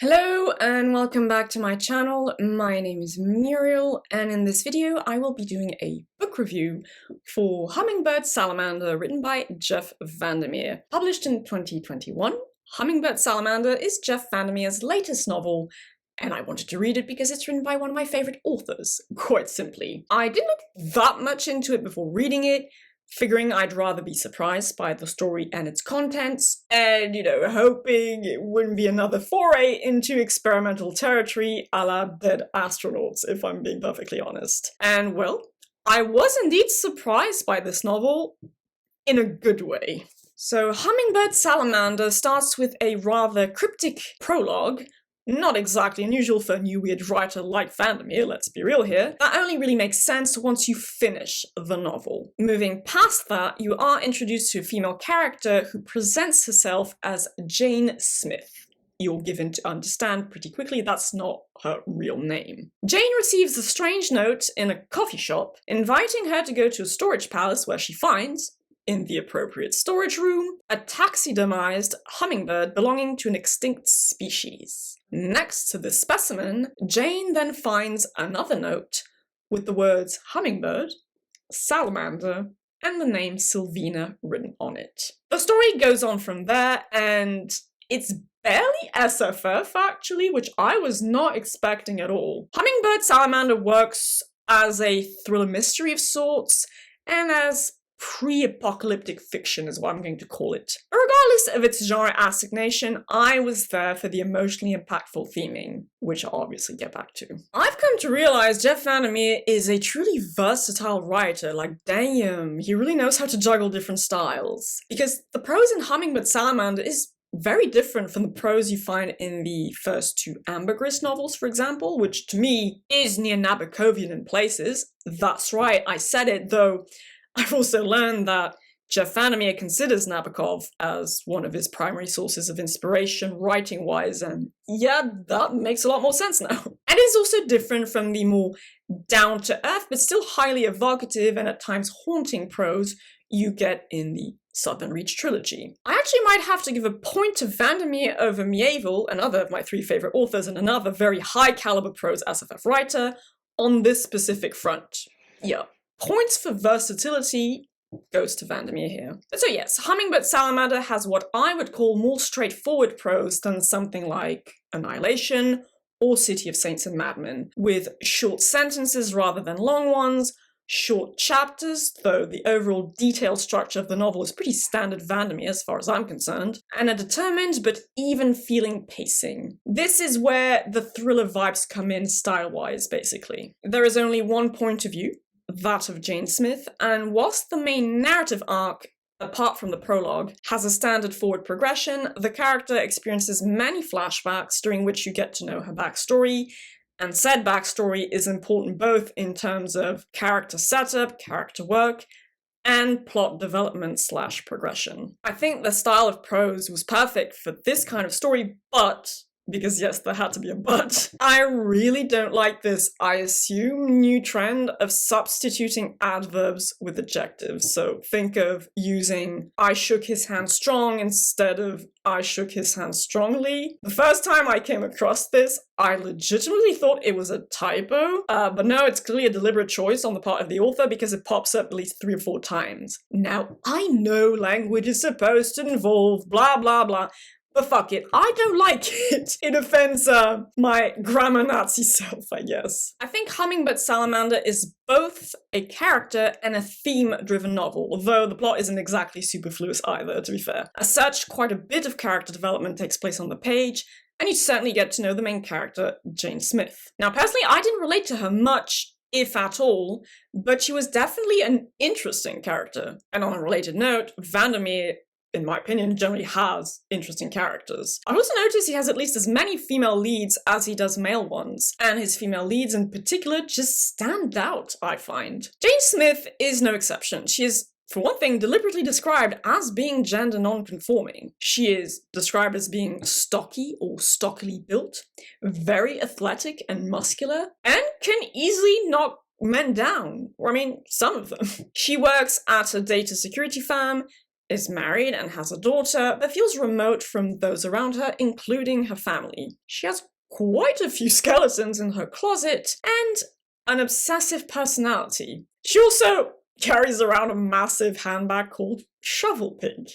Hello and welcome back to my channel. My name is Muriel and in this video I will be doing a book review for Hummingbird Salamander written by Jeff VanderMeer. Published in 2021, Hummingbird Salamander is Jeff VanderMeer's latest novel and I wanted to read it because it's written by one of my favorite authors, quite simply. I didn't look that much into it before reading it, figuring I'd rather be surprised by the story and its contents, and, hoping it wouldn't be another foray into experimental territory a la Dead Astronauts, if I'm being perfectly honest. And, well, I was indeed surprised by this novel in a good way. So, Hummingbird Salamander starts with a rather cryptic prologue. Not exactly unusual for a new weird writer like VanderMeer, let's be real here. That only really makes sense once you finish the novel. Moving past that, you are introduced to a female character who presents herself as Jane Smith. You're given to understand pretty quickly that's not her real name. Jane receives a strange note in a coffee shop, inviting her to go to a storage palace where she finds, in the appropriate storage room, a taxidermized hummingbird belonging to an extinct species. Next to this specimen, Jane then finds another note with the words hummingbird, salamander, and the name Sylvina written on it. The story goes on from there, and it's barely SFF actually, which I was not expecting at all. Hummingbird Salamander works as a thriller mystery of sorts, and as pre-apocalyptic fiction is what I'm going to call it. Regardless of its genre assignation, I was there for the emotionally impactful theming, which I'll obviously get back to. I've come to realize Jeff VanderMeer is a truly versatile writer. Like, damn, he really knows how to juggle different styles. Because the prose in Hummingbird Salamander is very different from the prose you find in the first two Ambergris novels, for example, which to me is near Nabokovian in places. That's right, I said it, though I've also learned that Jeff VanderMeer considers Nabokov as one of his primary sources of inspiration writing-wise, and yeah, that makes a lot more sense now. And it's also different from the more down-to-earth, but still highly evocative and at times haunting prose you get in the Southern Reach trilogy. I actually might have to give a point to VanderMeer over Mieville, another of my three favorite authors and another very high-caliber prose SFF writer, on this specific front. Yeah. Points for versatility goes to VanderMeer here. So yes, Hummingbird Salamander has what I would call more straightforward prose than something like Annihilation or City of Saints and Madmen, with short sentences rather than long ones, short chapters, though the overall detailed structure of the novel is pretty standard VanderMeer as far as I'm concerned, and a determined but even feeling pacing. This is where the thriller vibes come in style-wise, basically. There is only one point of view, that of Jane Smith, and whilst the main narrative arc, apart from the prologue, has a standard forward progression, the character experiences many flashbacks during which you get to know her backstory, and said backstory is important both in terms of character setup, character work, and plot development / progression. I think the style of prose was perfect for this kind of story, but because yes, there had to be a but, I really don't like this, I assume, new trend of substituting adverbs with adjectives. So think of using I shook his hand strong instead of I shook his hand strongly. The first time I came across this, I legitimately thought it was a typo, but no, it's clearly a deliberate choice on the part of the author because it pops up at least 3 or 4 times. Now, I know language is supposed to involve blah blah blah, but fuck it, I don't like it. It offends my grammar Nazi self, I guess. I think Hummingbird Salamander is both a character and a theme-driven novel, although the plot isn't exactly superfluous either, to be fair. As such, quite a bit of character development takes place on the page, and you certainly get to know the main character, Jane Smith. Now, personally, I didn't relate to her much, if at all, but she was definitely an interesting character. And on a related note, VanderMeer, in my opinion, generally has interesting characters. I've also noticed he has at least as many female leads as he does male ones, and his female leads in particular just stand out, I find. Jane Smith is no exception. She is, for one thing, deliberately described as being gender non-conforming. She is described as being stocky or stockily built, very athletic and muscular, and can easily knock men down, or I mean, some of them. She works at a data security firm, is married and has a daughter, but feels remote from those around her, including her family. She has quite a few skeletons in her closet and an obsessive personality. She also carries around a massive handbag called Shovel Pig.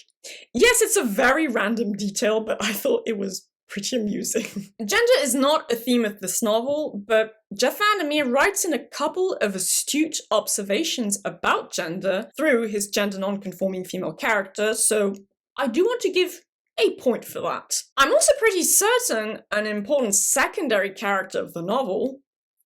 Yes, it's a very random detail, but I thought it was pretty amusing. Gender is not a theme of this novel, but Jeff VanderMeer writes in a couple of astute observations about gender through his gender non-conforming female character, so I do want to give a point for that. I'm also pretty certain an important secondary character of the novel,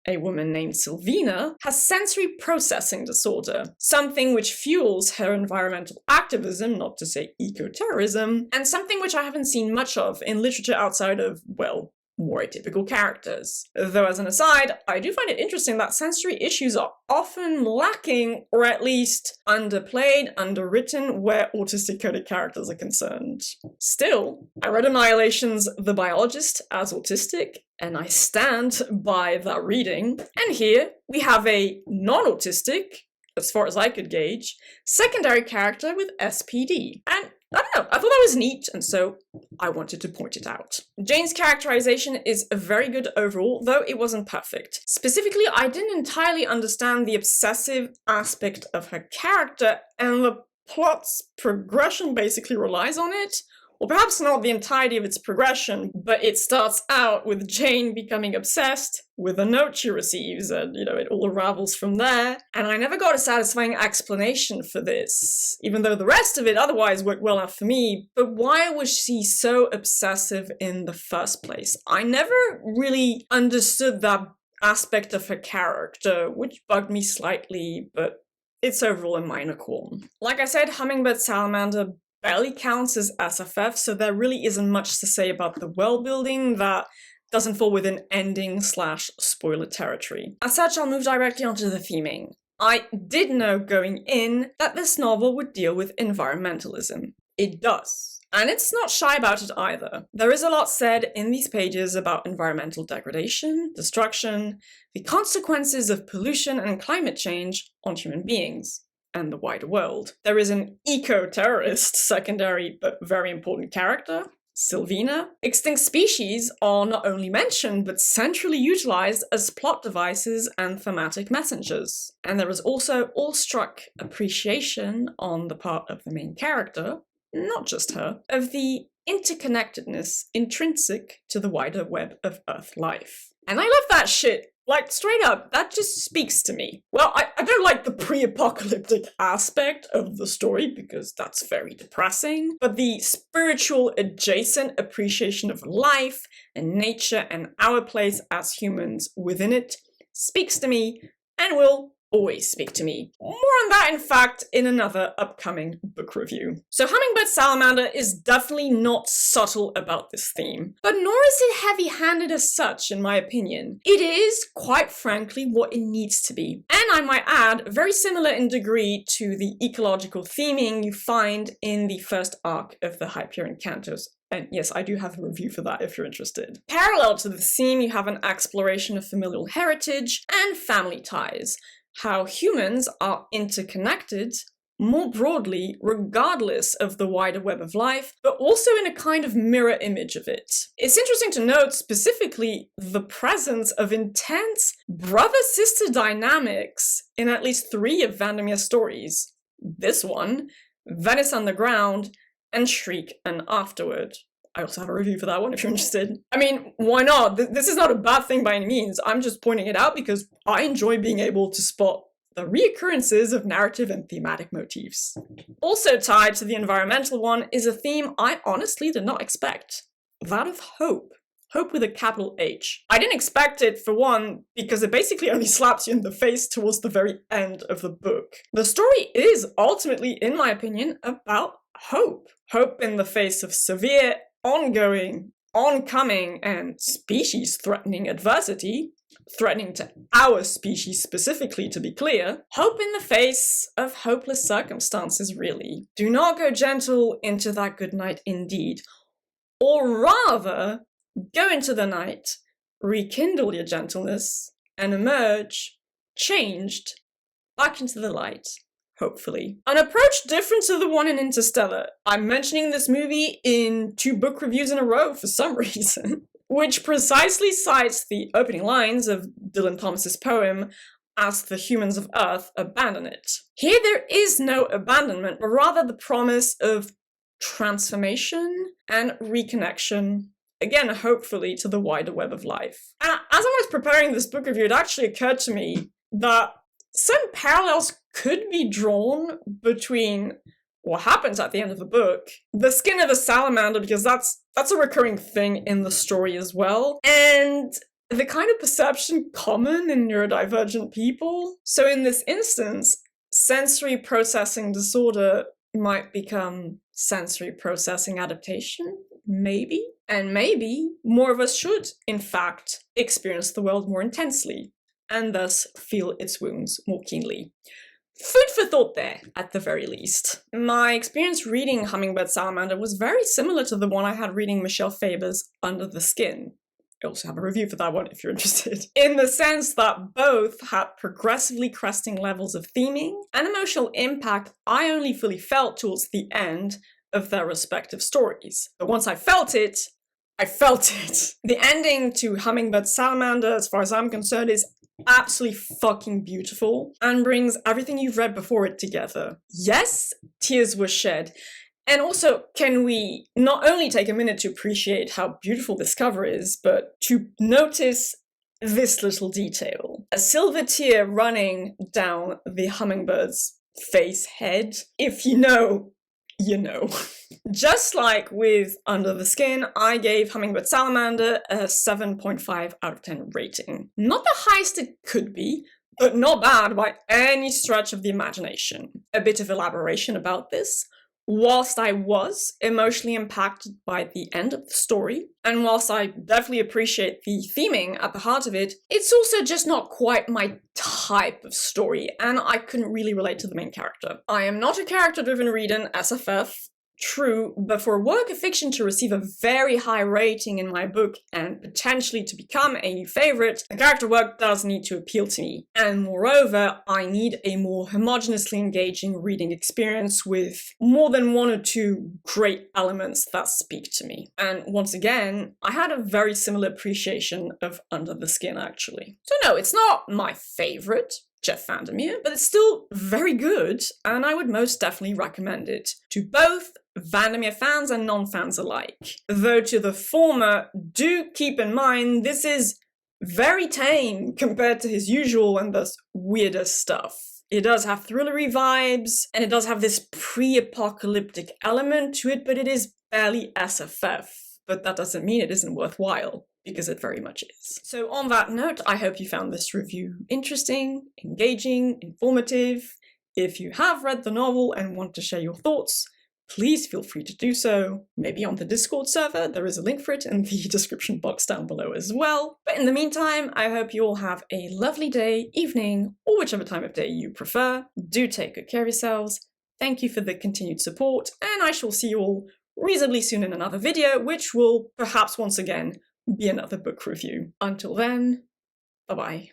a woman named Sylvina, has sensory processing disorder, something which fuels her environmental activism, not to say eco-terrorism, and something which I haven't seen much of in literature outside of, well, more atypical characters. Though as an aside, I do find it interesting that sensory issues are often lacking, or at least underplayed, underwritten, where autistic coded characters are concerned. Still, I read Annihilation's The Biologist as autistic, and I stand by that reading. And here we have a non-autistic, as far as I could gauge, secondary character with SPD. And I don't know, I thought that was neat, and so I wanted to point it out. Jane's characterization is very good overall, though it wasn't perfect. Specifically, I didn't entirely understand the obsessive aspect of her character, and the plot's progression basically relies on it. Or perhaps not the entirety of its progression, but it starts out with Jane becoming obsessed with a note she receives, and, it all unravels from there. And I never got a satisfying explanation for this, even though the rest of it otherwise worked well enough for me. But why was she so obsessive in the first place? I never really understood that aspect of her character, which bugged me slightly, but it's overall a minor qualm. Like I said, Hummingbird Salamander barely counts as SFF, so there really isn't much to say about the world building that doesn't fall within ending/spoiler territory. As such, I'll move directly onto the theming. I did know going in that this novel would deal with environmentalism. It does. And it's not shy about it either. There is a lot said in these pages about environmental degradation, destruction, the consequences of pollution and climate change on human beings and the wider world. There is an eco-terrorist, secondary but very important character, Sylvina. Extinct species are not only mentioned, but centrally utilized as plot devices and thematic messengers. And there is also awestruck appreciation on the part of the main character, not just her, of the interconnectedness intrinsic to the wider web of Earth life. And I love that shit. Like, straight up, that just speaks to me. Well, I don't like the pre-apocalyptic aspect of the story, because that's very depressing, but the spiritual adjacent appreciation of life and nature and our place as humans within it speaks to me and will always speak to me. More on that, in fact, in another upcoming book review. So Hummingbird Salamander is definitely not subtle about this theme, but nor is it heavy-handed as such, in my opinion. It is, quite frankly, what it needs to be. And I might add, very similar in degree to the ecological theming you find in the first arc of the Hyperion Cantos. And yes, I do have a review for that if you're interested. Parallel to the theme, you have an exploration of familial heritage and family ties. How humans are interconnected more broadly, regardless of the wider web of life, but also in a kind of mirror image of it. It's interesting to note specifically the presence of intense brother-sister dynamics in at least 3 of VanderMeer's stories. This one, Venice Underground, and Shriek and Afterward. I also have a review for that one if you're interested. I mean, why not? This is not a bad thing by any means. I'm just pointing it out because I enjoy being able to spot the reoccurrences of narrative and thematic motifs. Also tied to the environmental one is a theme I honestly did not expect. That of hope. Hope with a capital H. I didn't expect it, for one, because it basically only slaps you in the face towards the very end of the book. The story is ultimately, in my opinion, about hope. Hope in the face of severe, ongoing, oncoming, and species-threatening adversity, threatening to our species specifically, to be clear. Hope in the face of hopeless circumstances, really. Do not go gentle into that good night indeed. Or rather, go into the night, rekindle your gentleness, and emerge, changed, back into the light, hopefully. An approach different to the one in Interstellar. I'm mentioning this movie in 2 book reviews in a row for some reason, which precisely cites the opening lines of Dylan Thomas's poem, "As the humans of Earth abandon it." Here there is no abandonment, but rather the promise of transformation and reconnection, again, hopefully, to the wider web of life. And as I was preparing this book review, it actually occurred to me that some parallels could be drawn between what happens at the end of the book, the skin of a salamander, because that's a recurring thing in the story as well, and the kind of perception common in neurodivergent people. So in this instance, sensory processing disorder might become sensory processing adaptation, maybe? And maybe more of us should, in fact, experience the world more intensely, and thus feel its wounds more keenly. Food for thought there, at the very least. My experience reading Hummingbird Salamander was very similar to the one I had reading Michelle Faber's Under the Skin. I also have a review for that one if you're interested. In the sense that both had progressively cresting levels of theming and emotional impact I only fully felt towards the end of their respective stories. But once I felt it, I felt it. The ending to Hummingbird Salamander, as far as I'm concerned, is absolutely fucking beautiful and brings everything you've read before it together. Yes, tears were shed. And also, can we not only take a minute to appreciate how beautiful this cover is, but to notice this little detail. A silver tear running down the hummingbird's face head. If you know, you know. Just like with Under the Skin, I gave Hummingbird Salamander a 7.5 out of 10 rating. Not the highest it could be, but not bad by any stretch of the imagination. A bit of elaboration about this. Whilst I was emotionally impacted by the end of the story, and whilst I definitely appreciate the theming at the heart of it, it's also just not quite my type of story, and I couldn't really relate to the main character. I am not a character-driven reader in SFF, true, but for a work of fiction to receive a very high rating in my book and potentially to become a new favorite, the character work does need to appeal to me. And moreover, I need a more homogeneously engaging reading experience with more than 1 or 2 great elements that speak to me. And once again, I had a very similar appreciation of Under the Skin, actually. So no, it's not my favorite Jeff VanderMeer, but it's still very good, and I would most definitely recommend it to both VanderMeer fans and non-fans alike. Though to the former, do keep in mind this is very tame compared to his usual and thus weirder stuff. It does have thrillery vibes, and it does have this pre-apocalyptic element to it, but it is barely SFF. But that doesn't mean it isn't worthwhile, because it very much is. So on that note, I hope you found this review interesting, engaging, informative. If you have read the novel and want to share your thoughts, please feel free to do so. Maybe on the Discord server, there is a link for it in the description box down below as well. But in the meantime, I hope you all have a lovely day, evening, or whichever time of day you prefer. Do take good care of yourselves. Thank you for the continued support, and I shall see you all reasonably soon in another video, which will perhaps once again be another book review. Until then, bye-bye.